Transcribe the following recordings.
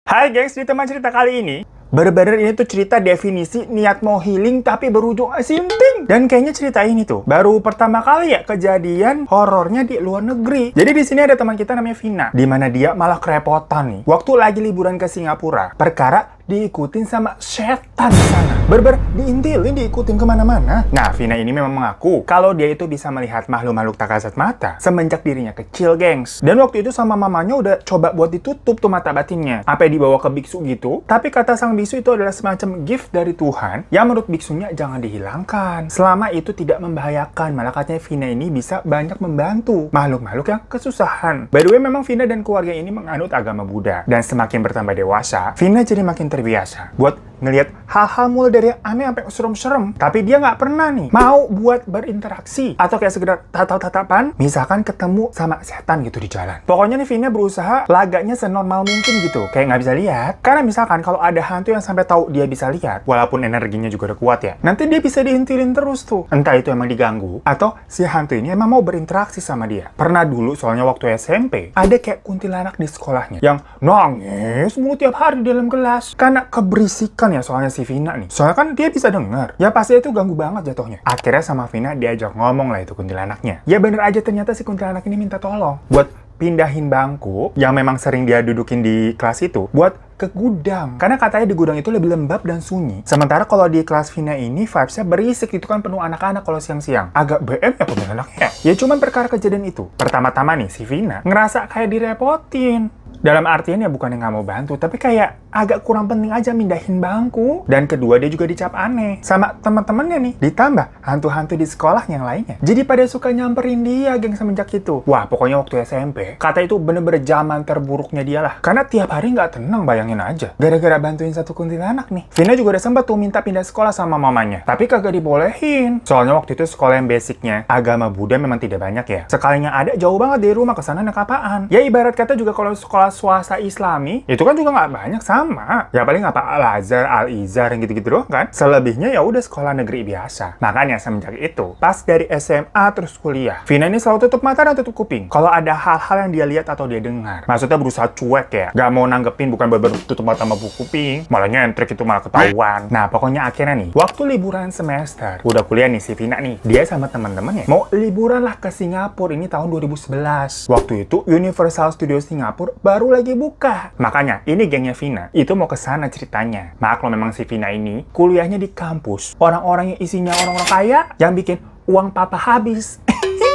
Hai gengs, di teman cerita kali ini bener-bener ini tuh cerita definisi niat mau healing tapi berujung simping. Dan kayaknya cerita ini tuh baru pertama kali ya kejadian horornya di luar negeri. Jadi di sini ada teman kita namanya Vina, di mana dia malah kerepotan nih waktu lagi liburan ke Singapura. Perkara diikutin sama setan di sana. Berber diintilin, diikutin kemana-mana. Nah, Vina ini memang mengaku kalau dia itu bisa melihat makhluk-makhluk tak kasat mata semenjak dirinya kecil, gengs. Dan waktu itu sama mamanya udah coba buat ditutup tuh mata batinnya, sampai dibawa ke biksu gitu. Tapi kata sang biksu itu adalah semacam gift dari Tuhan yang menurut biksunya jangan dihilangkan selama itu tidak membahayakan. Malah katanya Vina ini bisa banyak membantu makhluk-makhluk yang kesusahan. By the way, memang Vina dan keluarga ini menganut agama Buddha. Dan semakin bertambah dewasa, Vina jadi makin terbiasa buat ngelihat hal-hal mulai dari yang aneh sampai serem-serem. Tapi dia nggak pernah nih mau buat berinteraksi atau kayak sekedar tatap-tatapan, misalkan ketemu sama setan gitu di jalan. Pokoknya nih Vina berusaha lagaknya senormal mungkin gitu, kayak nggak bisa lihat. Karena misalkan kalau ada hantu yang sampai tahu dia bisa lihat, walaupun energinya juga udah kuat ya, nanti dia bisa diintilin terus tuh. Entah itu emang diganggu, atau si hantu ini emang mau berinteraksi sama dia. Pernah dulu soalnya waktu SMP, ada kayak kuntilanak di sekolahnya yang nangis mulu tiap hari di dalam kelas. Karena keberisikan ya soalnya si Vina nih. Soalnya kan dia bisa denger. Ya pasti itu ganggu banget jatuhnya. Akhirnya sama Vina diajak ngomong lah itu kuntilanaknya. Ya bener aja ternyata si kuntilanak ini minta tolong buat pindahin bangku yang memang sering dia dudukin di kelas itu buat ke gudang. Karena katanya di gudang itu lebih lembab dan sunyi. Sementara kalau di kelas Vina ini vibes-nya berisik, itu kan penuh anak-anak kalau siang-siang. Agak BM ya kuntilanaknya. Ya cuman perkara kejadian itu. Pertama-tama nih si Vina ngerasa kayak direpotin. Dalam artian ya bukan yang nggak mau bantu, tapi kayak agak kurang penting aja mindahin bangku. Dan kedua, dia juga dicap aneh sama teman-temannya nih. Ditambah hantu-hantu di sekolah yang lainnya. Jadi pada suka nyamperin dia, geng, semenjak itu. Wah, pokoknya waktu SMP, kata itu bener-bener zaman terburuknya dia lah. Karena tiap hari nggak tenang, bayangin aja. Gara-gara bantuin satu kuntilanak nih. Vina juga udah sempat tuh minta pindah sekolah sama mamanya. Tapi kagak dibolehin. Soalnya waktu itu sekolah yang basicnya agama Buddha memang tidak banyak ya. Sekalinya ada, jauh banget dari rumah, kesana naik apaan. Ya ibarat kata juga kalau sekolah swasta Islami itu kan juga nggak banyak, sama ya paling apa Al-Azhar, Al-Izhar yang gitu-gitu doang kan. Selebihnya ya udah sekolah negeri biasa. Makanya semenjak itu pas dari SMA terus kuliah, Vina ini selalu tutup mata dan tutup kuping kalau ada hal-hal yang dia lihat atau dia dengar. Maksudnya berusaha cuek ya, nggak mau nanggepin, bukan bener tutup mata sama kuping, malah nyentrik itu malah ketahuan. Nah pokoknya akhirnya nih waktu liburan semester udah kuliah nih, si Vina nih dia sama teman-temannya mau liburan lah ke Singapura. Ini tahun 2011. Waktu itu Universal Studios Singapura baru lagi buka. Makanya ini gengnya Vina itu mau ke sana ceritanya. Mak lo memang si Vina ini kuliahnya di kampus orang-orang yang isinya orang-orang kaya yang bikin uang papa habis.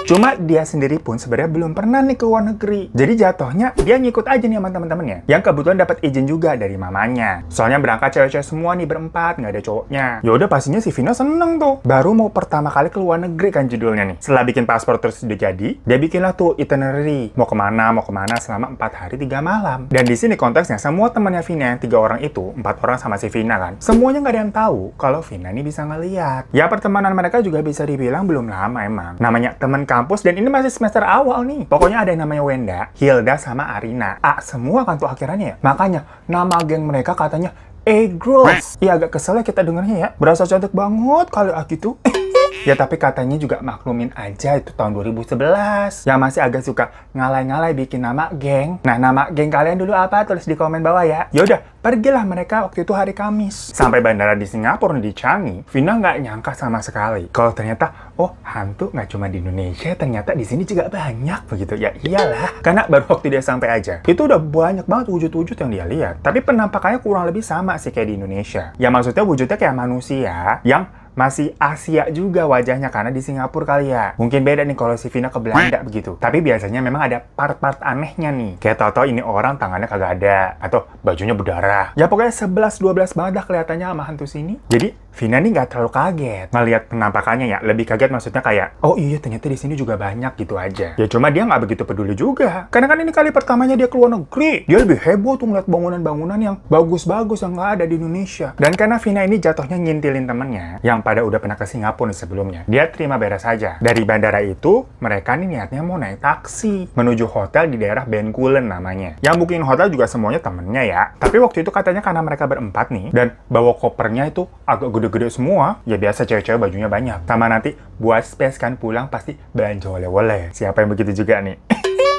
Cuma dia sendiri pun sebenarnya belum pernah nih ke luar negeri. Jadi jatuhnya dia ngikut aja nih sama teman-temannya yang kebetulan dapat izin juga dari mamanya. Soalnya berangkat cewek-cewek semua nih berempat, nggak ada cowoknya. Ya udah pastinya si Vina seneng tuh. Baru mau pertama kali ke luar negeri kan judulnya nih. Setelah bikin paspor terus udah jadi, dia bikinlah tuh itinerary. Mau kemana selama 4 hari 3 malam. Dan di sini konteksnya semua temannya Vina yang 3 orang itu, 4 orang sama si Vina kan. Semuanya nggak ada yang tahu kalau Vina ini bisa ngeliat. Ya pertemanan mereka juga bisa dibilang belum lama emang. Namanya teman kampus dan ini masih semester awal nih. Pokoknya ada yang namanya Wenda, Hilda, sama Arina. Semua kan tuh akhirannya ya. Makanya nama geng mereka katanya A-Girls. Ya agak kesel ya kita dengernya ya. Berasa cantik banget kali gitu. Ya tapi katanya juga maklumin aja itu tahun 2011 yang masih agak suka ngalai-ngalai bikin nama geng. Nah nama geng kalian dulu apa? Tulis di komen bawah ya. Yaudah, pergilah mereka waktu itu hari Kamis. Sampai bandara di Singapura di Changi, Vina nggak nyangka sama sekali kalau ternyata hantu nggak cuma di Indonesia, ternyata di sini juga banyak begitu. Ya iyalah, karena baru waktu dia sampai aja itu udah banyak banget wujud-wujud yang dia lihat. Tapi penampakannya kurang lebih sama sih kayak di Indonesia. Ya maksudnya wujudnya kayak manusia yang masih Asia juga wajahnya, karena di Singapura kali ya. Mungkin beda nih kalau si Vina ke Belanda begitu. Tapi biasanya memang ada part-part anehnya nih. Kayak tau-tau ini orang tangannya kagak ada. Atau bajunya berdarah. Ya pokoknya 11-12 banget dah kelihatannya sama hantu sini. Jadi Vina nih nggak terlalu kaget ngelihat penampakannya ya. Lebih kaget maksudnya kayak, oh iya ternyata di sini juga banyak gitu aja. Ya cuma dia nggak begitu peduli juga. Karena kan ini kali pertamanya dia keluar negeri. Dia lebih heboh tuh ngeliat bangunan-bangunan yang bagus-bagus yang nggak ada di Indonesia. Dan karena Vina ini jatuhnya nyintilin temennya yang pada udah pernah ke Singapura nih sebelumnya, dia terima beres saja. Dari bandara itu, mereka nih niatnya mau naik taksi menuju hotel di daerah Bencoolen namanya. Yang booking hotel juga semuanya temennya ya. Tapi waktu itu katanya karena mereka berempat nih, dan bawa kopernya itu agak gede-gede semua, ya biasa cewek-cewek bajunya banyak. Sama nanti buat space kan pulang pasti belanja oleh-oleh. Siapa yang begitu juga nih?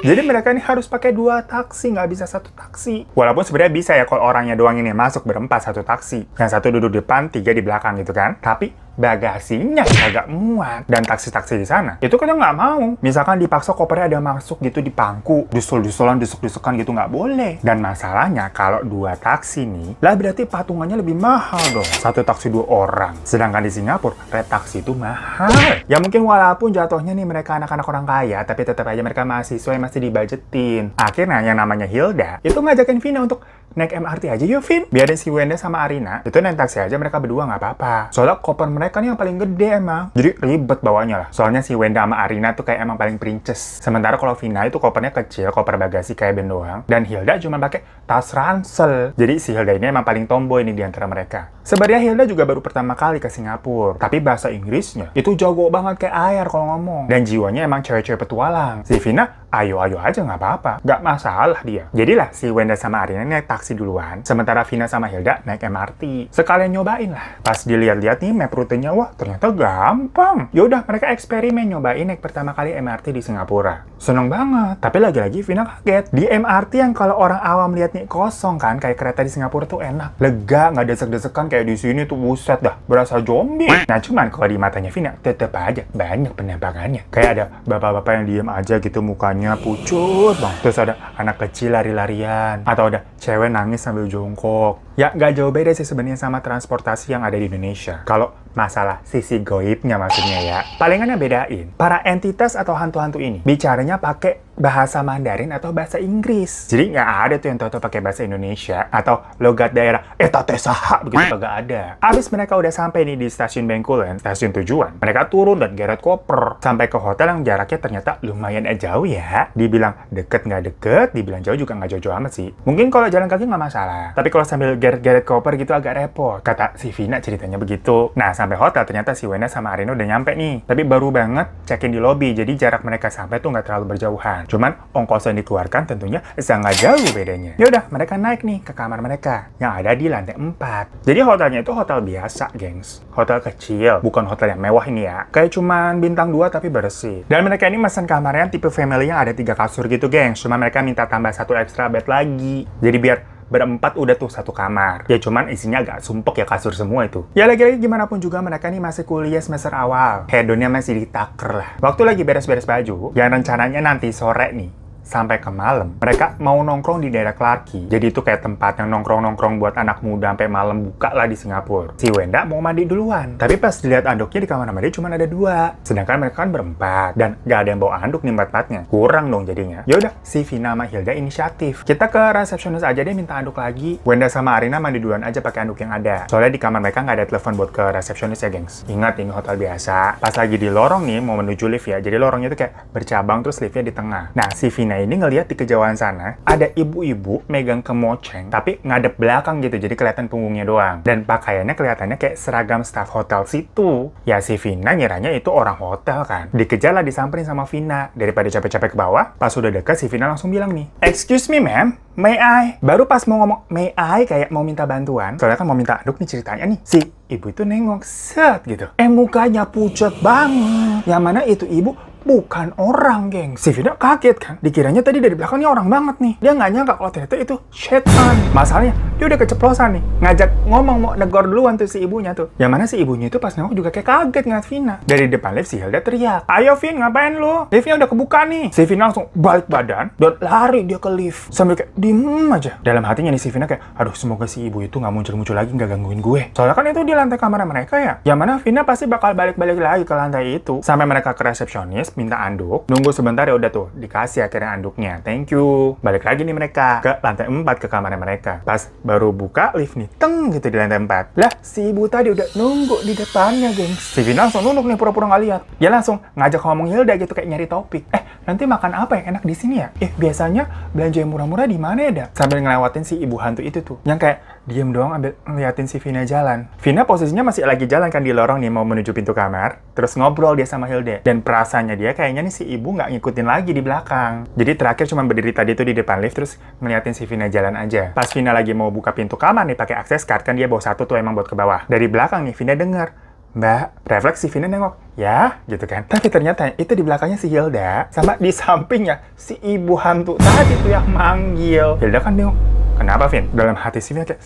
Jadi mereka ini harus pakai 2 taksi, nggak bisa 1 taksi. Walaupun sebenarnya bisa ya kalau orangnya doang ini masuk berempat 1 taksi. Yang 1 duduk depan, 3 di belakang gitu kan. Tapi bagasinya agak muat. Dan taksi-taksi di sana, itu kadang nggak mau. Misalkan dipaksa kopernya ada masuk gitu di pangku, dusul-dusulan, desuk-desukan gitu nggak boleh. Dan masalahnya kalau 2 taksi nih, lah berarti patungannya lebih mahal dong. 1 taksi 2 orang. Sedangkan di Singapura, red taksi itu mahal. Ya mungkin walaupun jatuhnya nih mereka anak-anak orang kaya, tapi tetap aja mereka mahasiswa yang masih dibajetin. Akhirnya yang namanya Hilda, itu ngajakin Vina untuk naik MRT aja yuk, Vin. Biarin si Wenda sama Arina, itu naik taksi aja mereka berdua nggak apa-apa. Soalnya koper mereka nih yang paling gede emang. Jadi ribet bawanya lah. Soalnya si Wenda sama Arina tuh kayak emang paling princess. Sementara kalau Vina itu kopernya kecil, koper bagasi kayak band doang. Dan Hilda cuma pakai tas ransel. Jadi si Hilda ini emang paling tomboy nih di antara mereka. Sebenarnya Hilda juga baru pertama kali ke Singapura. Tapi bahasa Inggrisnya itu jago banget kayak air kalau ngomong. Dan jiwanya emang cewek-cewek petualang. Si Vina, ayo-ayo aja nggak apa-apa. Nggak masalah dia. Jadilah si Wenda sama Arina naik taksi duluan. Sementara Vina sama Hilda naik MRT. Sekalian nyobain lah. Pas dilihat-lihat nih map rutenya, wah ternyata gampang. Yaudah mereka eksperimen nyobain naik pertama kali MRT di Singapura. Seneng banget. Tapi lagi-lagi Vina kaget. Di MRT yang kalau orang awam lihat nih kosong kan, kayak kereta di Singapura tuh enak. Lega, nggak desek-desekan kayak di sini tuh, buset dah. Berasa zombie. Nah cuman kalau di matanya Vina tetep aja banyak penampakannya. Kayak ada bapak-bapak yang diem aja gitu mukanya pucet bang. Terus ada anak kecil lari-larian. Atau ada cewek nangis sambil jongkok. Ya nggak jauh beda sih sebenarnya sama transportasi yang ada di Indonesia. Kalau masalah sisi goibnya maksudnya ya. Palingan yang bedain, para entitas atau hantu-hantu ini bicaranya pakai bahasa Mandarin atau bahasa Inggris. Jadi nggak ada tuh yang tahu pakai bahasa Indonesia atau logat daerah teh saha begitu, kagak ada. Abis mereka udah sampai nih di stasiun Bencoolen, stasiun tujuan, mereka turun dan geret koper sampai ke hotel yang jaraknya ternyata lumayan jauh ya. Dibilang deket nggak deket, dibilang jauh juga nggak jauh-jauh amat sih. Mungkin kalau jalan kaki nggak masalah, tapi kalau sambil geret-geret koper gitu agak repot. Kata si Vina ceritanya begitu. Nah sampai hotel ternyata si Wenda sama Arina udah nyampe nih, tapi baru banget check-in di lobby, jadi jarak mereka sampai tuh nggak terlalu berjauhan. Cuman ongkos yang dikeluarkan tentunya sangat jauh bedanya. Yaudah mereka naik nih ke kamar mereka yang ada di lantai 4. Jadi hotelnya itu hotel biasa gengs, hotel kecil, bukan hotel yang mewah ini ya. Kayak cuman bintang 2 tapi bersih. Dan mereka ini mesen kamarnya tipe family yang ada 3 kasur gitu gengs, cuma mereka minta tambah 1 extra bed lagi. Jadi biar berempat udah tuh 1 kamar. Ya cuman isinya agak sumpek ya kasur semua itu. Ya lagi-lagi gimana pun juga mereka nih masih kuliah semester awal. Hedonnya masih ditaker lah. Waktu lagi beres-beres baju, yang rencananya nanti sore nih sampai ke malam, mereka mau nongkrong di daerah Clarke Quay. Jadi itu kayak tempat yang nongkrong-nongkrong buat anak muda sampai malam buka lah di Singapura. Si Wenda mau mandi duluan. Tapi pas dilihat anduknya di kamar mandi cuma ada 2. Sedangkan mereka kan berempat. Dan gak ada yang bawa anduk nih empatnya. Kurang dong jadinya. Yaudah, si Vina sama Hilda inisiatif. Kita ke resepsionis aja deh minta anduk lagi. Wenda sama Arina mandi duluan aja pakai anduk yang ada. Soalnya di kamar mereka nggak ada telepon buat ke resepsionis ya gengs. Ingat ini hotel biasa. Pas lagi di lorong nih mau menuju lift ya. Jadi lorongnya tuh kayak bercabang terus liftnya di tengah. Nah si Vina ini ngelihat di kejauhan sana ada ibu-ibu megang kemoceng tapi ngadep belakang gitu, jadi kelihatan punggungnya doang dan pakaiannya kelihatannya kayak seragam staff hotel situ. Ya si Vina ngiranya itu orang hotel kan, dikejar lah disamperin sama Vina. Daripada capek-capek ke bawah, pas udah dekat si Vina langsung bilang nih, "Excuse me ma'am, may I?" Baru pas mau ngomong may I kayak mau minta bantuan, soalnya kan mau minta anduk nih ceritanya nih, si ibu itu nengok set gitu, mukanya pucat banget, yang mana itu ibu bukan orang, geng. Si Vina kaget kan, dikiranya tadi dari belakangnya orang banget nih. Dia nggak nyangka kalau ternyata itu setan. Masalahnya dia udah keceplosan nih, ngajak ngomong mau negor duluan tuh si ibunya tuh. Yang mana si ibunya itu pas nengok juga kayak kaget ngeliat Vina. Dari depan lift si Hilda teriak, "Ayo Vin, ngapain lu? Liftnya udah kebuka nih." Si Vina langsung balik badan dan lari dia ke lift sambil kayak diem aja. Dalam hatinya nih si Vina kayak, aduh semoga si ibu itu nggak muncul-muncul lagi, nggak gangguin gue. Soalnya kan itu di lantai kamar mereka ya. Yang mana Vina pasti bakal balik-balik lagi ke lantai itu. Sampai mereka ke resepsionis minta anduk, nunggu sebentar ya udah tuh dikasih akhirnya anduknya, thank you. Balik lagi nih mereka ke lantai 4 ke kamarnya mereka. Pas baru buka lift nih, teng gitu di lantai 4. Lah si ibu tadi udah nunggu di depannya, gengs. Si Vina langsung nunduk nih pura-pura nggak lihat. Dia langsung ngajak ngomong Hilda gitu kayak nyari topik. Nanti makan apa yang enak di sini ya? Biasanya belanja yang murah-murah di mana ya dah? Sambil ngelewatin si ibu hantu itu tuh, yang kayak diem doang ambil ngeliatin si Vina jalan. Vina posisinya masih lagi jalan kan di lorong nih mau menuju pintu kamar. Terus ngobrol dia sama Hilda. Dan perasaannya dia kayaknya nih si ibu nggak ngikutin lagi di belakang. Jadi terakhir cuma berdiri tadi tuh di depan lift terus ngeliatin si Vina jalan aja. Pas Vina lagi mau buka pintu kamar nih pakai access card kan dia bawa 1 tuh emang buat ke bawah. Dari belakang nih Vina denger, "Mbak," refleks si Vina nengok. ya gitu kan. Tapi ternyata itu di belakangnya si Hilda, sama di sampingnya si ibu hantu tadi tuh yang manggil. Hilda kan bingung, kenapa Vin? Dalam hati si Vina kayak,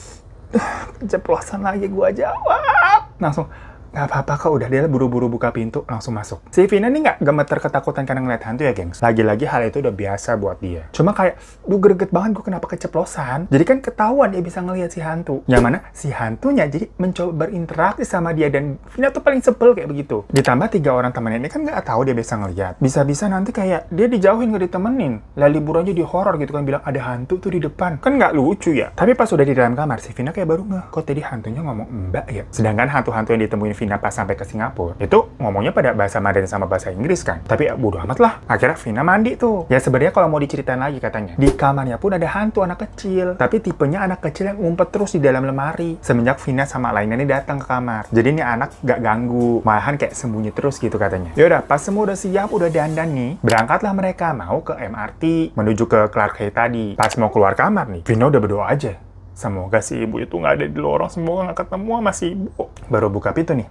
keceplosan lagi gua jawab. Langsung, nggak apa-apa kok, udah. Dia buru-buru buka pintu, langsung masuk. Si Vina nih nggak gemeter ketakutan karena ngeliat hantu ya, gengs. Lagi-lagi hal itu udah biasa buat dia. Cuma kayak, greget banget gue kenapa keceplosan. Jadi kan ketahuan dia bisa ngeliat si hantu. Yang mana si hantunya jadi mencoba berinteraksi sama dia, dan Vina tuh paling sebel kayak begitu. Ditambah 3 orang temennya ini kan nggak tahu dia bisa ngeliat. Bisa-bisa nanti kayak dia dijauhin, nggak ditemenin. Lah liburannya di horor gitu kan, bilang ada hantu tuh di depan. Kan nggak lucu ya. Tapi pas udah di dalam kamar, si Vina kayak baru ngeh, kok tadi hantunya ngomong mbak ya. Sedangkan hantu-hantu yang ditemuin Vina pas sampai ke Singapura itu ngomongnya pada bahasa Mandarin sama bahasa Inggris kan. Tapi ya bodo amat lah. Akhirnya Vina mandi tuh. Ya sebenarnya kalau mau diceritain lagi katanya, di kamarnya pun ada hantu anak kecil. Tapi tipenya anak kecil yang ngumpet terus di dalam lemari. Semenjak Vina sama lainnya ini datang ke kamar. Jadi ini anak gak ganggu, malahan kayak sembunyi terus gitu katanya. Yaudah, pas semua udah siap, udah dandan nih, berangkatlah mereka mau ke MRT menuju ke Clark Quay tadi. Pas mau keluar kamar nih, Vina udah berdoa aja, semoga si ibu itu nggak ada di lorong, semoga nggak ketemu sama si ibu. Baru buka pintu nih,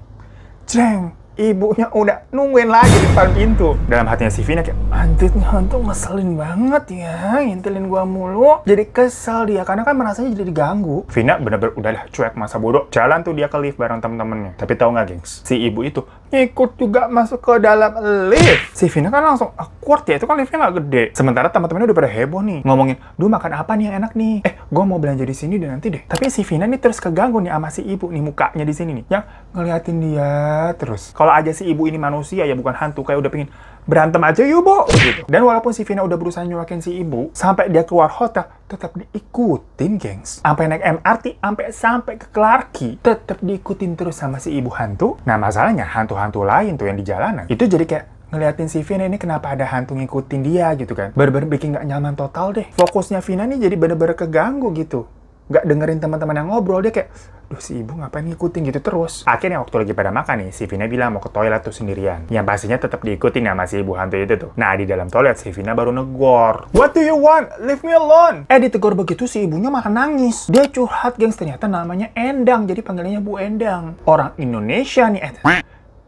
jreng, ibunya udah nungguin lagi di depan pintu. Dalam hatinya si Vina kayak, anjir nih hantu ngeselin banget ya, ngintilin gua mulu. Jadi kesel dia, karena kan merasanya jadi diganggu. Vina bener-bener udahlah cuek, masa bodoh. Jalan tuh dia ke lift bareng temen-temennya. Tapi tahu nggak, gengs? Si ibu itu ngikut juga masuk ke dalam lift. Si Vina kan langsung awkward ya, itu kan liftnya nggak gede. Sementara teman-temannya udah pada heboh nih, ngomongin, duh makan apa nih yang enak nih? Gua mau belanja di sini deh nanti deh. Tapi si Vina nih terus keganggu nih sama si ibu nih, mukanya di sini nih, yang ngeliatin dia terus. Kalau aja si ibu ini manusia ya, bukan hantu, kayak udah pengen berantem aja yuk, Bo, gitu. Dan walaupun si Vina udah berusaha nyuakin si ibu, sampai dia keluar hotel, tetap diikutin, gengs. Sampai naik MRT, sampai ke Clark Quay, tetap diikutin terus sama si ibu hantu. Nah, masalahnya hantu-hantu lain tuh yang di jalanan, itu jadi kayak ngeliatin si Vina ini kenapa ada hantu ngikutin dia gitu kan. Bener-bener bikin gak nyaman total deh. Fokusnya Vina nih jadi bener-bener keganggu gitu. Gak dengerin teman-teman yang ngobrol, dia kayak, duh si ibu ngapain ngikutin gitu terus. Akhirnya waktu lagi pada makan nih, si Vina bilang mau ke toilet tuh sendirian. Yang pastinya tetap diikutin sama si ibu hantu itu tuh. Nah, di dalam toilet si Vina baru negor, what do you want? Leave me alone. Ditegur begitu si ibunya malah nangis. Dia curhat, gengs, ternyata namanya Endang, jadi panggilannya Bu Endang. Orang Indonesia nih,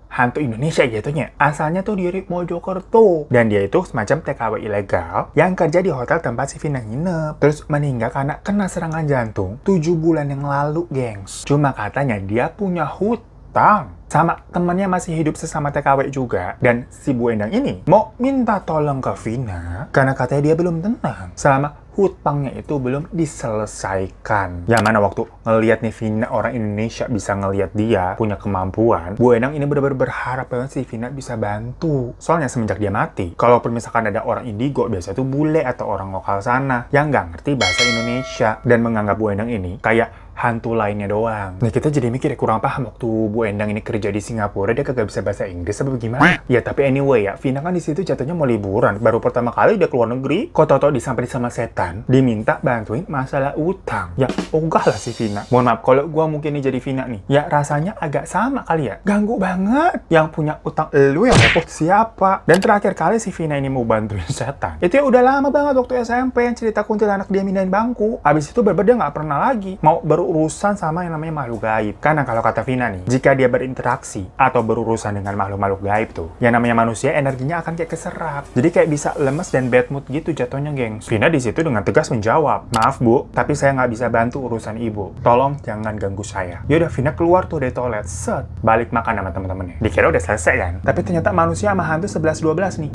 hantu Indonesia jatuhnya. Asalnya tuh dari Mojokerto. Dan dia itu semacam TKW ilegal yang kerja di hotel tempat si Vina nginep. Terus meninggal karena kena serangan jantung 7 bulan yang lalu, gengs. Cuma katanya dia punya hutang sama temannya masih hidup sesama TKW juga. Dan si Bu Endang ini mau minta tolong ke Vina karena katanya dia belum tenang selama hutangnya itu belum diselesaikan. Yang mana waktu ngelihat nih Vina orang Indonesia bisa ngelihat dia punya kemampuan, Bu Endang ini benar-benar berharap banget si Vina bisa bantu. Soalnya semenjak dia mati, kalaupun misalkan ada orang indigo, biasa tuh bule atau orang lokal sana yang nggak ngerti bahasa Indonesia dan menganggap Bu Endang ini kayak hantu lainnya doang. Nah, kita jadi mikir ya, kurang paham waktu Bu Endang ini kerja di Singapura, dia kagak bisa bahasa Inggris apa gimana? Ya tapi anyway ya, Vina kan di situ jatuhnya mau liburan, baru pertama kali dia keluar negeri, kok tau-tau disamperin sama setan, diminta bantuin masalah utang. Ya ogah lah si Vina. Mohon maaf kalau gua mungkin nih jadi Vina nih, ya rasanya agak sama kali ya, ganggu banget. Yang punya utang lu, yang repot siapa? Dan terakhir kali si Vina ini mau bantuin setan, itu ya udah lama banget waktu SMP, yang cerita kuntilanak dia mindahin bangku. Abis itu dia nggak pernah lagi mau berurusan sama yang namanya makhluk gaib. Karena kalau kata Vina nih, jika dia berinteraksi atau berurusan dengan makhluk-makhluk gaib tuh, yang namanya manusia energinya akan kayak keserap. Jadi kayak bisa lemes dan bad mood gitu jatuhnya, gengs. Vina di situ dengan tegas menjawab, maaf Bu, tapi saya nggak bisa bantu urusan ibu. Tolong jangan ganggu saya. Yaudah, Vina keluar tuh dari toilet, set, balik makan sama temen-temennya. Dikira udah selesai kan? Tapi ternyata manusia sama hantu 11-12 nih.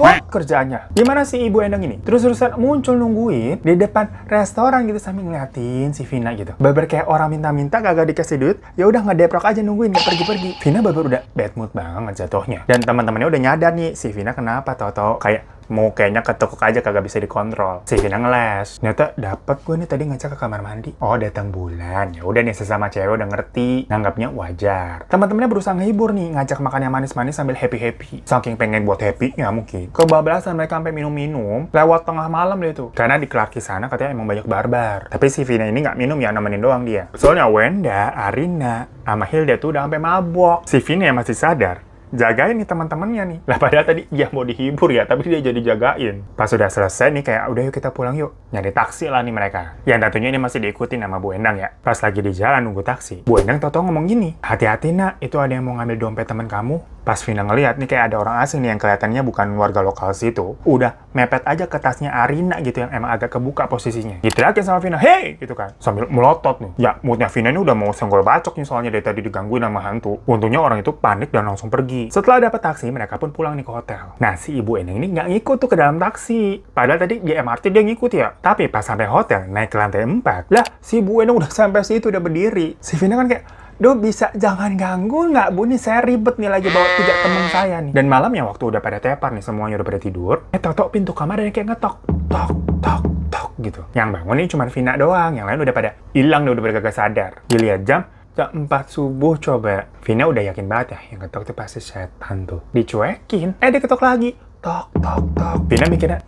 Kerjaannya. Gimana sih Ibu Endang ini? Terus-terusan muncul nungguin di depan restoran gitu sambil ngeliatin si Vina gitu. Babar kayak orang minta-minta kagak dikasih duit, ya udah ngedeprok aja nungguin, nggak pergi-pergi. Vina babar udah bad mood banget jatuhnya. Dan teman-temannya udah nyadar nih, si Vina kenapa tau-tau kayak mau kayaknya ketekuk aja kagak bisa dikontrol. Si Vina ngeles. Ternyata dapet gue nih tadi ngajak ke kamar mandi. Oh, datang bulan. Ya udah nih, sesama cewek udah ngerti, nanggapnya wajar. Teman-temannya berusaha ngehibur nih, ngajak makan yang manis-manis sambil happy-happy. Saking pengen buat happy ya mungkin. Kebablasan mereka sampai minum-minum lewat tengah malam deh tuh. Karena di Clark Quay sana katanya emang banyak barbar. Tapi si Vina ini nggak minum ya, nemenin doang dia. Soalnya Wenda, Arina, sama Hilda tuh udah sampai mabok. Si Vina yang masih sadar, jagain nih teman-temannya nih. Lah padahal tadi dia mau dihibur ya, tapi dia jadi jagain. Pas sudah selesai nih kayak udah yuk kita pulang yuk. Nyari taksi lah nih mereka. Yang tentunya ini masih diikuti sama Bu Endang ya. Pas lagi di jalan nunggu taksi, Bu Endang tau-tau ngomong gini, hati-hati nak, itu ada yang mau ngambil dompet teman kamu. Pas Vina ngeliat nih kayak ada orang asing nih yang kelihatannya bukan warga lokal situ, udah mepet aja ke tasnya Arina gitu yang emang agak kebuka posisinya. Diteriakin sama Vina, "Hei!" gitu kan, sambil melotot nih. Ya, moodnya Vina ini udah mau senggol bacok nih soalnya dari tadi digangguin sama hantu. Untungnya orang itu panik dan langsung pergi. Setelah dapat taksi, mereka pun pulang nih ke hotel. Nah, si Ibu Endang ini nggak ngikut tuh ke dalam taksi. Padahal tadi di MRT dia ngikut ya. Tapi pas sampai hotel, naik ke lantai 4, lah si Ibu Endang udah sampai situ, udah berdiri. Si Vina kan kayak, "Duh, bisa jangan ganggu nggak, Bu? Nih saya ribet nih lagi bawa 3 temen saya nih." Dan malamnya waktu udah pada tepar nih, semuanya udah pada tidur, tok-tok pintu kamar dan kayak ngetok. Tok, tok, tok gitu. Yang bangun nih cuma Vina doang, yang lain udah pada hilang, udah bergagas sadar. Dilihat jam 4 subuh coba. Vina udah yakin banget ya, yang ketok tuh pasti setan tuh. Dicuekin, dia ketok lagi. Tok, tok, tok. Vina mikirnya,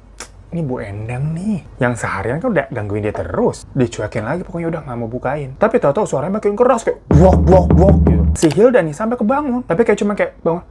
ini Bu Endang nih, yang seharian kan udah gangguin dia terus. Dicuekin lagi, pokoknya udah nggak mau bukain. Tapi tau-tau suaranya makin keras, kayak blok, blok, blok gitu. Si Hilda nih sampai kebangun, tapi kayak cuma kayak bangun,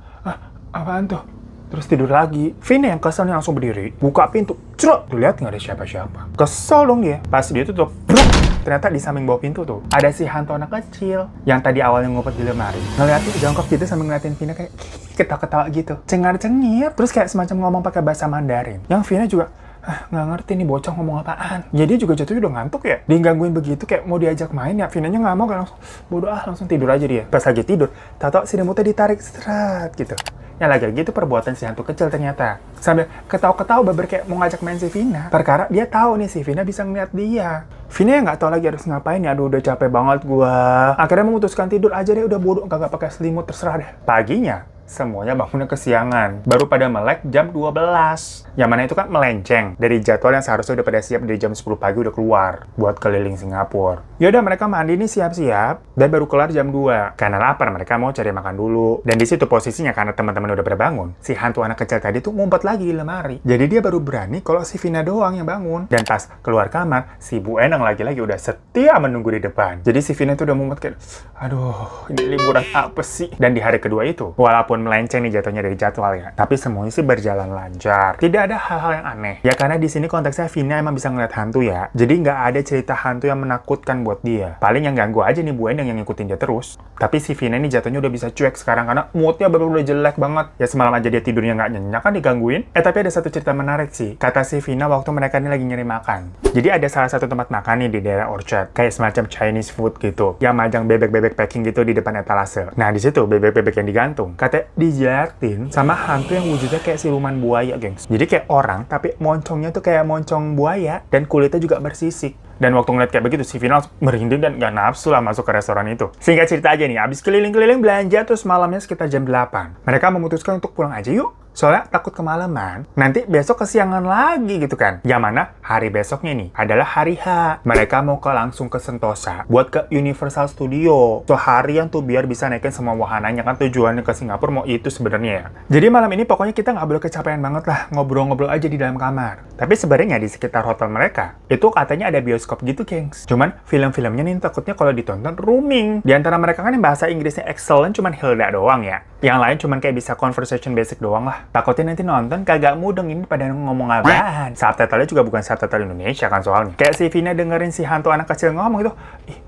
apaan tuh? Terus tidur lagi. Vina yang kesel nih langsung berdiri, buka pintu, cerot. Tuh lihat nggak ada siapa-siapa. Kesel dong dia. Pas dia tutup, blok. Ternyata di samping bawah pintu tuh ada si hantu anak kecil yang tadi awalnya ngumpet di lemari. Ngeliatin jongkok gitu sambil ngeliatin Vina kayak ketawa-ketawa gitu. Cengar-cengir. Terus kayak semacam ngomong pakai bahasa Mandarin. Yang Vina juga nggak ngerti nih bocah ngomong apaan. Jadi juga jatuhnya udah ngantuk ya. Digangguin begitu kayak mau diajak main ya. Vinanya nggak mau kan, langsung bodoh langsung tidur aja dia. Pas lagi tidur, tato si remote ditarik serat gitu. Yang lagi gitu perbuatan si hantu kecil ternyata. Sambil ketawa-ketawa beber kayak mau ngajak main si Vina. Perkara dia tahu nih si Vina bisa ngeliat dia. Vina yang nggak tahu lagi harus ngapain ya. Aduh udah capek banget gua. Akhirnya memutuskan tidur aja deh, udah bodoh kagak pakai selimut, terserah deh. Paginya semuanya bangunnya kesiangan. Baru pada melek jam 12. Yang mana itu kan melenceng dari jadwal yang seharusnya udah pada siap dari jam 10 pagi udah keluar buat keliling Singapura. Yaudah mereka mandi nih siap-siap dan baru kelar jam 2. Karena lapar mereka mau cari makan dulu. Dan di situ posisinya karena teman-teman udah pada bangun, si hantu anak kecil tadi tuh ngumpet lagi di lemari. Jadi dia baru berani kalau si Vina doang yang bangun. Dan pas keluar kamar, si Bu Endang lagi-lagi udah setia menunggu di depan. Jadi si Vina tuh udah ngumpet kayak, aduh ini liburan apa sih? Dan di hari kedua itu, walaupun melenceng nih jatuhnya dari jadwal ya, tapi semuanya sih berjalan lancar. Tidak ada hal-hal yang aneh. Ya karena di sini konteksnya Vina emang bisa ngeliat hantu ya. Jadi nggak ada cerita hantu yang menakutkan buat dia. Paling yang ganggu aja nih Bu Endang yang ngikutin dia terus. Tapi si Vina ini jatuhnya udah bisa cuek sekarang karena moodnya baru udah jelek banget. Ya semalam aja dia tidurnya nggak nyenyak kan digangguin. Tapi ada satu cerita menarik sih. Kata si Vina waktu mereka ini lagi nyari makan. Jadi ada salah satu tempat makan nih di daerah Orchard. Kayak semacam Chinese food gitu. Yang majang bebek-bebek packing gitu di depan etalase. Nah di situ bebek-bebek yang digantung. Katanya dijelatin sama hantu yang wujudnya kayak siluman buaya, gengs. Jadi kayak orang, tapi moncongnya tuh kayak moncong buaya, dan kulitnya juga bersisik. Dan waktu ngeliat kayak begitu, si Vina langsung merinding dan gak nafsu lah masuk ke restoran itu. Singkat cerita aja nih, abis keliling-keliling belanja, terus malamnya sekitar jam 8. Mereka memutuskan untuk pulang aja yuk. Soalnya takut kemalaman, nanti besok kesiangan lagi gitu kan. Yang mana hari besoknya nih adalah hari H. Mereka mau langsung ke Sentosa buat ke Universal Studio. Seharian tuh biar bisa naikin semua wahananya kan, tujuannya ke Singapura mau itu sebenarnya ya. Jadi malam ini pokoknya kita nggak boleh kecapean banget lah, ngobrol-ngobrol aja di dalam kamar. Tapi sebenarnya di sekitar hotel mereka itu katanya ada bioskop gitu, gengs. Cuman film-filmnya nih takutnya kalau ditonton rooming. Di antara mereka kan yang bahasa Inggrisnya excellent cuman Hilda doang ya. Yang lain cuman kayak bisa conversation basic doang lah. Takutnya nanti nonton kagak mudeng, ini pada ngomong apaan. Subtitle-nya juga bukan subtitle Indonesia kan soalnya. Kayak si Vina dengerin si hantu anak kecil ngomong gitu,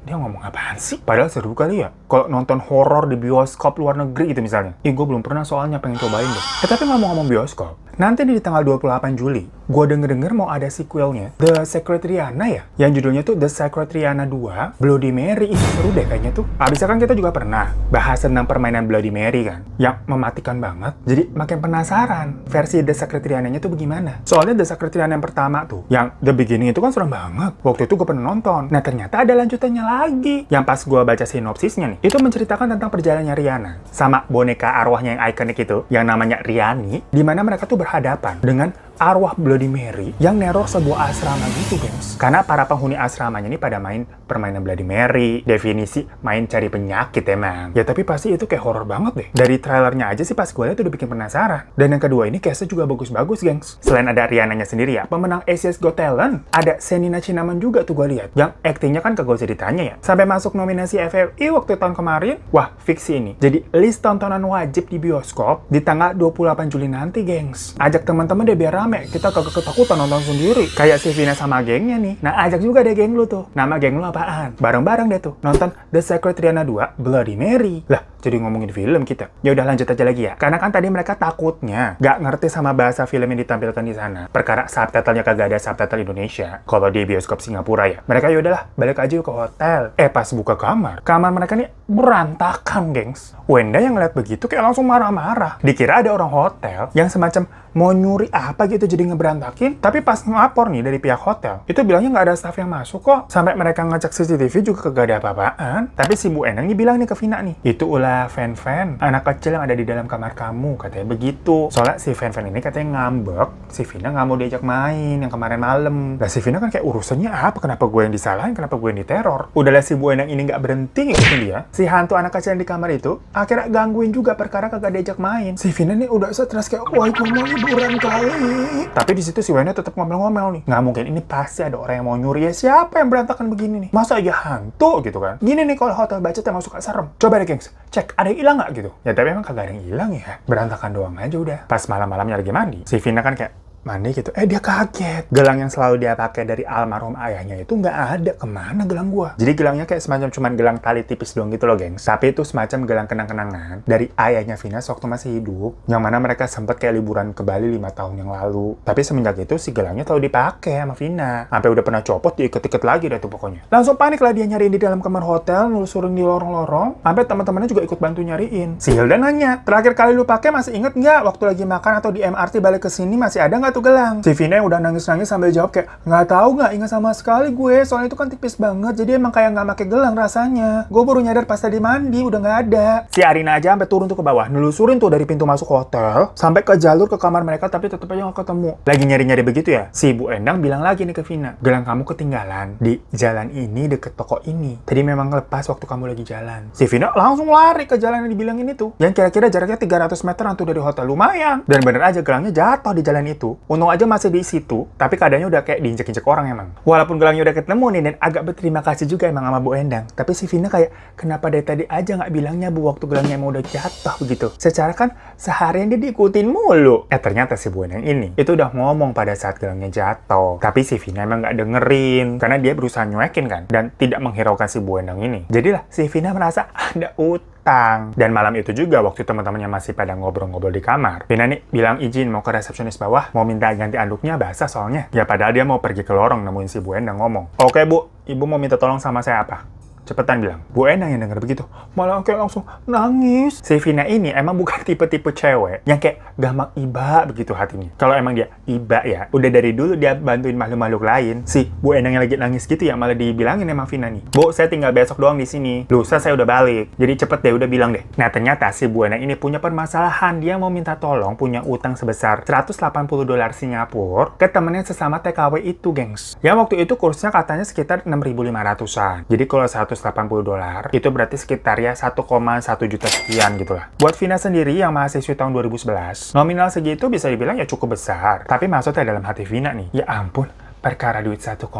dia ngomong apaan sih? Padahal seru kali ya kalau nonton horor di bioskop luar negeri gitu misalnya. Gue belum pernah soalnya, pengen cobain deh. Tapi ngomong-ngomong bioskop, nanti di tanggal 28 Juli, gue denger-denger mau ada sequelnya, The Secret Rihanna ya? Yang judulnya tuh The Secret Rihanna 2, Bloody Mary. Seru deh kayaknya tuh. Abisnya kan kita juga pernah bahas tentang permainan Bloody Mary kan, yang mematikan banget. Jadi makin penasaran versi The Secret Rihanna-nya tuh bagaimana. Soalnya The Secret Rihanna yang pertama tuh, yang The Beginning itu kan serem banget. Waktu itu gue pernah nonton. Nah ternyata ada lanjutannya lagi. Yang pas gue baca sinopsisnya nih, itu menceritakan tentang perjalanannya Rihanna sama boneka arwahnya yang ikonik itu, yang namanya Riani, di mana mereka tuh berhadapan dengan arwah Bloody Mary yang neror sebuah asrama gitu, gengs. Karena para penghuni asramanya ini pada main permainan Bloody Mary. Definisi main cari penyakit emang. Ya tapi pasti itu kayak horor banget deh. Dari trailernya aja sih pas gue liat udah bikin penasaran. Dan yang kedua ini case-nya juga bagus-bagus, gengs. Selain ada Rihanna-nya sendiri ya, pemenang Asia's Got Talent, ada Shenina Chinaman juga tuh gue lihat. Yang aktingnya kan kagak usah ditanya ya. Sampai masuk nominasi FFI waktu tahun kemarin. Wah, fiksi ini. Jadi list tontonan wajib di bioskop di tanggal 28 Juli nanti, gengs. Ajak teman-teman deh biar rame. Kita kagak ketakutan nonton sendiri. Kayak si Vina sama gengnya nih. Nah, ajak juga deh geng lu tuh. Nama geng lu apaan? Bareng-bareng deh tuh. Nonton The Secret Rihanna 2 Bloody Mary. Lah, jadi ngomongin film kita. Ya udah lanjut aja lagi ya. Karena kan tadi mereka takutnya nggak ngerti sama bahasa film yang ditampilkan di sana. Perkara subtitlenya kagak ada subtitle Indonesia. Kalau di bioskop Singapura ya. Mereka ya udahlah, balik aja ke hotel. Pas buka kamar mereka nih berantakan, gengs. Wenda yang ngeliat begitu kayak langsung marah-marah. Dikira ada orang hotel yang semacam mau nyuri apa gitu jadi ngeberantakin. Tapi pas ngelapor nih dari pihak hotel, itu bilangnya nggak ada staff yang masuk kok. Sampai mereka ngecek CCTV juga kagak ada apa-apaan. Tapi si Bu Endang nih bilang nih ke Vina nih, itu ulah fan-fan, anak kecil yang ada di dalam kamar kamu, katanya begitu. Soalnya si fan-fan ini katanya ngambek, si Vina nggak mau diajak main yang kemarin malam. Nah si Vina kan kayak urusannya apa? Kenapa gue yang disalahin? Kenapa gue yang diteror? Udahlah si Bu Endang ini nggak berhenti ngikutin dia. Si hantu anak kecil yang di kamar itu akhirnya gangguin juga perkara kagak diajak main. Si Vina nih udah stres kayak, wah gue mau liburan kali. Tapi di situ si Wenda tetap ngomel-ngomel nih. Nggak mungkin, ini pasti ada orang yang mau nyuri. Ya siapa yang berantakan begini nih? Masa aja hantu gitu kan? Gini nih kalau hotel budget emang suka serem. Coba deh gengs, cek ada yang hilang nggak gitu. Ya tapi emang kagak ada yang hilang ya. Berantakan doang aja udah. Pas malam-malamnya lagi mandi, si Vina kan kayak mandi gitu. Dia kaget. Gelang yang selalu dia pakai dari almarhum ayahnya itu nggak ada. Kemana gelang gua? Jadi gelangnya kayak semacam cuman gelang tali tipis doang gitu loh, gengs. Tapi itu semacam gelang kenang-kenangan dari ayahnya Vina waktu masih hidup. Yang mana mereka sempat kayak liburan ke Bali 5 tahun yang lalu. Tapi semenjak itu si gelangnya selalu dipakai sama Vina. Sampai udah pernah copot, diiket-iket lagi dah tuh pokoknya. Langsung panik lah dia nyariin di dalam kamar hotel, nelusurin di lorong-lorong. Sampai teman-temannya juga ikut bantu nyariin. Si Hilda nanya, terakhir kali lu pakai masih inget nggak waktu lagi makan atau di MRT balik ke sini masih ada nggak tuh gelang? Si Vina yang udah nangis-nangis sambil jawab kayak, nggak tahu, nggak ingat sama sekali gue, soalnya itu kan tipis banget, jadi emang kayak nggak pakai gelang rasanya. Gue baru nyadar pas tadi mandi, udah nggak ada. Si Arina aja sampai turun tuh ke bawah, nelusurin tuh dari pintu masuk hotel, sampai ke jalur ke kamar mereka, tapi tetep aja nggak ketemu. Lagi nyari-nyari begitu ya, si Bu Endang bilang lagi nih ke Vina, gelang kamu ketinggalan di jalan ini deket toko ini. Tadi memang lepas waktu kamu lagi jalan. Si Vina langsung lari ke jalan yang dibilangin itu, yang kira-kira jaraknya 300 meteran tuh dari hotel, lumayan. Dan bener aja gelangnya jatuh di jalan itu. Untung aja masih di situ, tapi keadaannya udah kayak diinjek-injek orang emang. Walaupun gelangnya udah ketemu nih, dan agak berterima kasih juga emang sama Bu Endang. Tapi si Vina kayak, kenapa dari tadi aja nggak bilangnya Bu waktu gelangnya emang udah jatuh begitu? Secara kan seharian dia diikutin mulu. Ternyata si Bu Endang ini itu udah ngomong pada saat gelangnya jatuh. Tapi si Vina emang nggak dengerin, karena dia berusaha nyuekin kan, dan tidak menghiraukan si Bu Endang ini. Jadilah si Vina merasa ada utang. Dan malam itu juga waktu teman-temannya masih pada ngobrol-ngobrol di kamar, Vina nih bilang izin mau ke resepsionis bawah, mau minta ganti anduknya basah soalnya. Ya padahal dia mau pergi ke lorong nemuin si Bu Endang ngomong, "Oke Bu, Ibu mau minta tolong sama saya apa?" Cepetan bilang. Bu Endang yang denger begitu malah kayak langsung nangis. Si Vina ini emang bukan tipe-tipe cewek yang kayak gampang iba begitu hatinya. Kalau emang dia iba ya, udah dari dulu dia bantuin makhluk-makhluk lain. Si Bu Endang yang lagi nangis gitu ya malah dibilangin emang Vina nih, "Bu, saya tinggal besok doang di sini. Lusa saya udah balik. Jadi cepet deh, udah bilang deh." Nah ternyata si Bu Endang ini punya permasalahan. Dia mau minta tolong punya utang sebesar $180 Singapura ke temennya sesama TKW itu, gengs. Ya waktu itu kursnya katanya sekitar 6.500-an. Jadi kalau $180 itu berarti sekitar ya 1,1 juta sekian gitu lah. Buat Vina sendiri yang mahasiswi tahun 2011, nominal segitu bisa dibilang ya cukup besar. Tapi maksudnya dalam hati Vina nih, ya ampun, perkara duit 1,1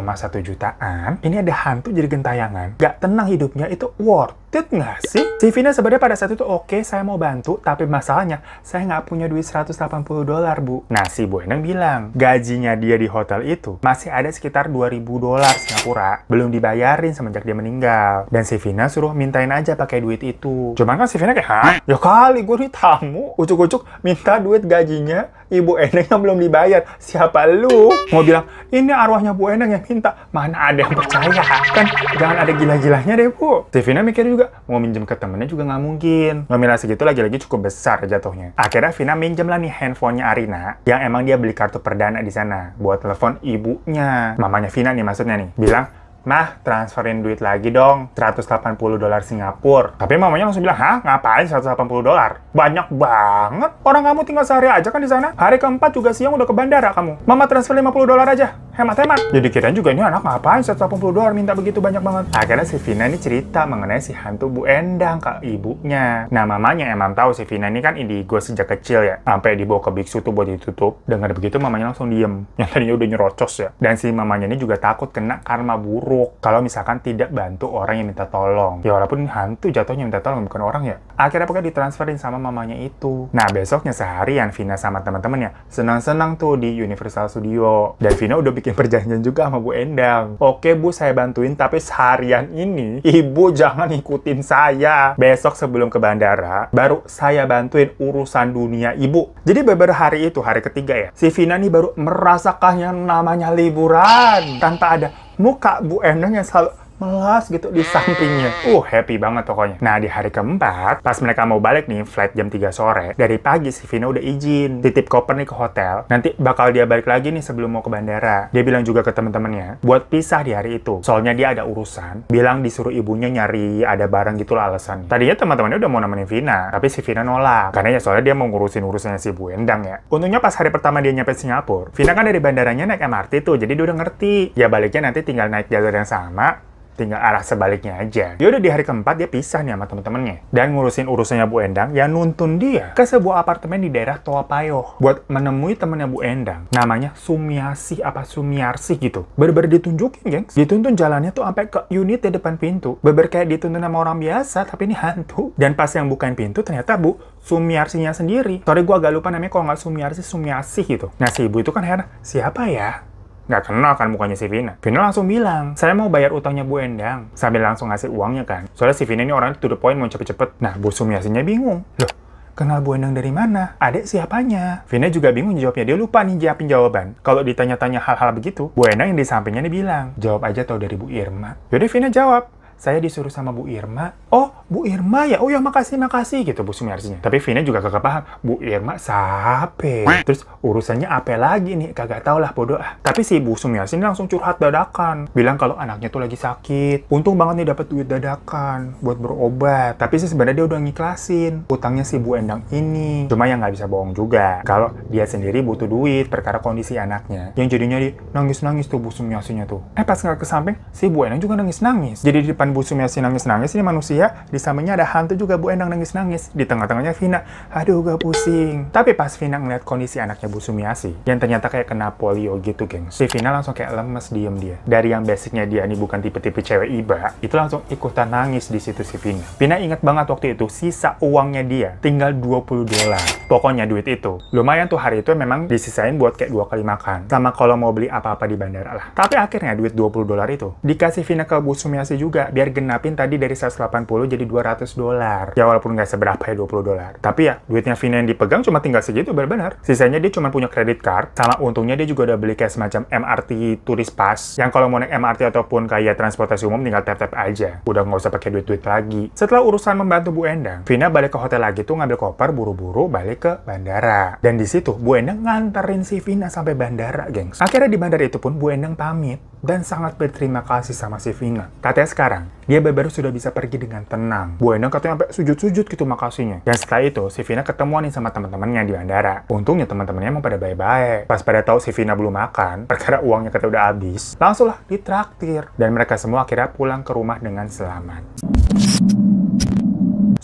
jutaan, ini ada hantu jadi gentayangan. Gak tenang hidupnya, itu worth it nggak sih? Si Vina sebenarnya pada saat itu oke, saya mau bantu, tapi masalahnya saya nggak punya duit $180, Bu. Nah, si Bu Endang bilang, gajinya dia di hotel itu masih ada sekitar $2.000 Singapura. Belum dibayarin semenjak dia meninggal. Dan si Vina suruh mintain aja pakai duit itu. Cuman kan si Vina kayak, hah? Ya kali, gue nih tamu. Ucuk-ucuk minta duit gajinya Ibu Endang yang belum dibayar. Siapa lu? Mau bilang, ini arwahnya Bu Endang yang minta. Mana ada yang percaya? Kan jangan ada gila-gilanya deh, Bu. Si Vina mikir juga, mau minjem ke temennya juga nggak mungkin. Nominal segitu lagi-lagi cukup besar jatuhnya. Akhirnya Vina minjem lah nih handphonenya Arina, yang emang dia beli kartu perdana di sana buat telepon ibunya, mamanya Vina nih maksudnya nih. Bilang, "Mah, transferin duit lagi dong, $180 Singapura." Tapi mamanya langsung bilang, "Hah? Ngapain $180? Banyak banget. Orang kamu tinggal sehari aja kan di sana. Hari keempat juga siang udah ke bandara kamu. Mama transfer $50 aja. Hemat-hemat." Jadi kirain juga ini anak ngapain $180 minta begitu banyak banget. Akhirnya si Vina ini cerita mengenai si hantu Bu Endang ke ibunya. Nah, mamanya emang tahu si Vina ini kan indigo sejak kecil ya. Sampai dibawa ke biksu tuh buat ditutup. Dengar begitu mamanya langsung diem. Yang tadinya udah nyerocos ya. Dan si mamanya ini juga takut kena karma buruk kalau misalkan tidak bantu orang yang minta tolong. Ya walaupun hantu jatuhnya minta tolong bukan orang ya. Akhirnya pokoknya ditransferin sama mamanya itu. Nah, besoknya seharian Vina sama teman-temannya senang-senang tuh di Universal Studio. Dan Vina udah bikin perjanjian juga sama Bu Endang. "Oke Bu, saya bantuin, tapi seharian ini Ibu jangan ikutin saya. Besok sebelum ke bandara, baru saya bantuin urusan dunia Ibu." Jadi beberapa hari itu, hari ketiga ya, si Vina nih baru merasakan yang namanya liburan. Tanpa ada muka Bu Endang yang selalu melas gitu di sampingnya. Happy banget pokoknya. Nah, di hari keempat, pas mereka mau balik nih, flight jam 3 sore, dari pagi si Vina udah izin, titip koper nih ke hotel. Nanti bakal dia balik lagi nih sebelum mau ke bandara. Dia bilang juga ke teman-temannya, buat pisah di hari itu. Soalnya dia ada urusan, bilang disuruh ibunya nyari ada barang gitu lah alasannya. Tadinya teman-temannya udah mau nemenin Vina, tapi si Vina nolak. Karena ya soalnya dia mau ngurusin urusannya si Bu Endang ya. Untungnya pas hari pertama dia nyampe Singapura, Vina kan dari bandaranya naik MRT tuh, jadi dia udah ngerti. Ya baliknya nanti tinggal naik jalur yang sama, tinggal arah sebaliknya aja. Ya udah di hari keempat dia pisah nih sama temen-temennya dan ngurusin urusannya Bu Endang yang nuntun dia ke sebuah apartemen di daerah Toa Payoh buat menemui temennya Bu Endang. Namanya Sumiasih apa Sumiarsih gitu. Bener-bener ditunjukin, gengs. Dituntun jalannya tuh sampai ke unit di depan pintu. Bener kayak dituntun sama orang biasa, tapi ini hantu. Dan pas yang bukain pintu ternyata Bu Sumiarsihnya sendiri. Sorry gua agak lupa namanya, kalau nggak Sumiarsih, Sumiasih gitu. Nah si ibu itu kan heran, siapa ya? Nggak kenal kan mukanya si Vina. Vina langsung bilang, "Saya mau bayar utangnya Bu Endang." Sambil langsung ngasih uangnya kan. Soalnya si Vina ini orangnya to the point, mau cepet-cepet. Nah, Bu Sumiasinya bingung. "Loh, kenal Bu Endang dari mana? Adek siapanya?" Vina juga bingung jawabnya. Dia lupa nih nyiapin jawaban. Kalau ditanya-tanya hal-hal begitu, Bu Endang yang di sampingnya nih bilang, "Jawab aja tau dari Bu Irma." Yaudah Vina jawab, "Saya disuruh sama Bu Irma." "Oh, Bu Irma ya? Oh ya makasih gitu Bu Sumiarsinya." Tapi Vina juga kagak paham, Bu Irma sape? Terus urusannya apa lagi nih? Kagak tau lah, bodoh ah. Tapi si Bu Sumiarsi ini langsung curhat dadakan. Bilang kalau anaknya tuh lagi sakit. Untung banget nih dapat duit dadakan buat berobat. Tapi sih sebenarnya dia udah ngiklasin utangnya si Bu Endang ini. Cuma yang nggak bisa bohong juga kalau dia sendiri butuh duit perkara kondisi anaknya. Yang jadinya dia nangis-nangis tuh Bu Sumiarsinya tuh. Pas nggak ke samping, si Bu Endang juga nangis-nangis. Jadi di depan Bu Sumiarsi nangis-nangis, ini manusia, di sampingnya ada hantu juga Bu Endang nangis-nangis. Di tengah-tengahnya Vina, aduh gak pusing. Tapi pas Vina ngeliat kondisi anaknya Bu Sumiarsi, yang ternyata kayak kena polio gitu, gengs. Si Vina langsung kayak lemes diem dia. Dari yang basicnya dia ini bukan tipe-tipe cewek iba, itu langsung ikutan nangis di situ si Vina. Vina ingat banget waktu itu, sisa uangnya dia tinggal $20. Pokoknya duit itu lumayan tuh hari itu memang disisain buat kayak 2 kali makan. Sama kalau mau beli apa-apa di bandara lah. Tapi akhirnya duit $20 itu dikasih Vina ke Bu Sumiarsi juga, biar genapin tadi dari 180 jadi $200. Ya walaupun nggak seberapa ya $20. Tapi ya duitnya Vina yang dipegang cuma tinggal segitu benar-benar. Sisanya dia cuma punya kredit card, sama untungnya dia juga udah beli kayak semacam MRT Tourist Pass, yang kalau mau naik MRT ataupun kayak transportasi umum tinggal tap-tap aja. Udah nggak usah pakai duit-duit lagi. Setelah urusan membantu Bu Endang, Vina balik ke hotel lagi tuh ngambil koper buru-buru balik ke bandara. Dan di situ Bu Endang nganterin si Vina sampai bandara, gengs. Akhirnya di bandara itu pun Bu Endang pamit dan sangat berterima kasih sama si Vina. Katanya sekarang dia baru sudah bisa pergi dengan tenang. Bu Endang katanya sampai sujud-sujud gitu makasihnya. Dan setelah itu si Vina ketemuan nih sama teman-temannya di bandara. Untungnya teman-temannya emang pada baik-baik. Pas pada tahu si Vina belum makan, perkara uangnya katanya udah habis, langsung lah ditraktir. Dan mereka semua akhirnya pulang ke rumah dengan selamat.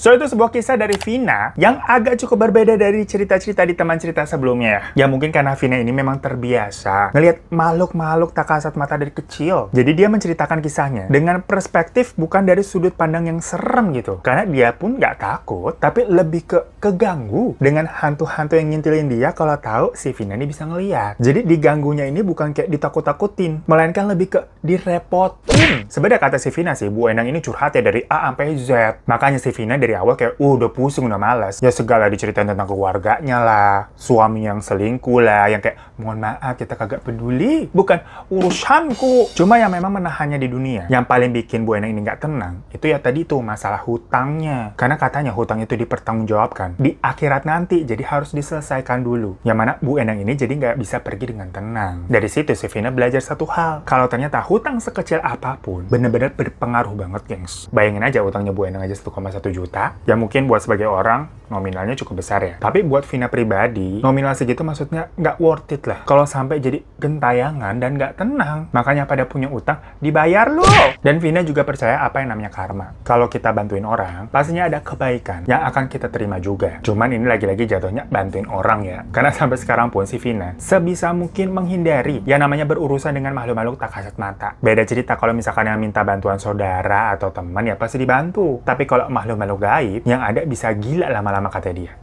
So, itu sebuah kisah dari Vina yang agak cukup berbeda dari cerita-cerita di teman cerita sebelumnya ya. Ya mungkin karena Vina ini memang terbiasa ngelihat makhluk-makhluk tak kasat mata dari kecil. Jadi dia menceritakan kisahnya dengan perspektif bukan dari sudut pandang yang serem gitu. Karena dia pun nggak takut, tapi lebih keganggu dengan hantu-hantu yang ngintilin dia kalau tahu si Vina ini bisa ngeliat. Jadi diganggunya ini bukan kayak ditakut-takutin, melainkan lebih ke direpotin. Sebenarnya kata si Vina sih, Bu Endang ini curhat ya dari A sampai Z. Makanya si Vina dari dari awal kayak, udah pusing, udah malas. Ya segala diceritain tentang keluarganya lah, suami yang selingkuh lah, yang kayak, mohon maaf kita kagak peduli, bukan urusanku. Cuma yang memang menahannya di dunia, yang paling bikin Bu Endang ini nggak tenang, itu ya tadi tuh masalah hutangnya. Karena katanya hutang itu dipertanggungjawabkan di akhirat nanti, jadi harus diselesaikan dulu. Yang mana Bu Endang ini jadi nggak bisa pergi dengan tenang. Dari situ si Vina belajar satu hal, kalau ternyata hutang sekecil apapun bener-bener berpengaruh banget, gengs. Bayangin aja utangnya Bu Endang aja 1,1 juta, ya mungkin buat sebagai orang nominalnya cukup besar ya. Tapi buat Vina pribadi, nominal segitu maksudnya nggak worth it lah. Kalau sampai jadi gentayangan dan nggak tenang, makanya pada punya utang, dibayar loh. Dan Vina juga percaya apa yang namanya karma. Kalau kita bantuin orang, pastinya ada kebaikan yang akan kita terima juga. Cuman ini lagi-lagi jatuhnya bantuin orang ya. Karena sampai sekarang pun si Vina sebisa mungkin menghindari yang namanya berurusan dengan makhluk-makhluk tak kasat mata. Beda cerita kalau misalkan yang minta bantuan saudara atau teman, ya pasti dibantu. Tapi kalau makhluk-makhluk gaib, yang ada bisa gila lama-lama kata dia.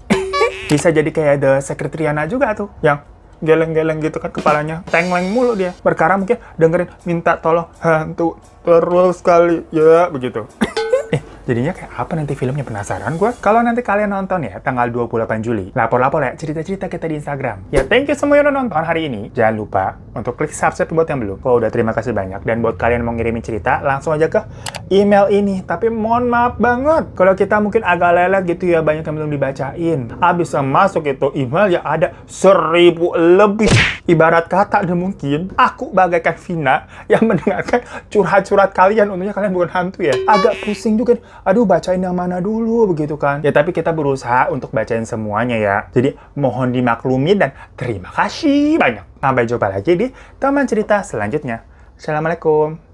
Bisa jadi kayak The Secret Rihanna juga tuh, yang geleng-geleng gitu kan kepalanya, tengleng mulu dia. Perkara mungkin dengerin minta tolong hantu terus kali ya, begitu. Jadinya kayak apa nanti filmnya, penasaran gue. Kalau nanti kalian nonton ya, tanggal 28 Juli, lapor-lapor ya cerita-cerita kita di Instagram. Ya, thank you semua yang udah nonton hari ini. Jangan lupa untuk klik subscribe buat yang belum. Kalau udah, terima kasih banyak. Dan buat kalian yang mau ngirimin cerita, langsung aja ke email ini. Tapi mohon maaf banget, kalau kita mungkin agak lelet gitu ya, banyak yang belum dibacain. Abis masuk itu email ya ada 1000 lebih. Ibarat kata dan mungkin aku bagaikan Vina yang mendengarkan curhat-curhat kalian. Untungnya kalian bukan hantu ya. Agak pusing juga. Aduh, bacain yang mana dulu, begitu kan. Ya, tapi kita berusaha untuk bacain semuanya ya. Jadi, mohon dimaklumi dan terima kasih banyak. Sampai jumpa lagi di teman cerita selanjutnya. Assalamualaikum.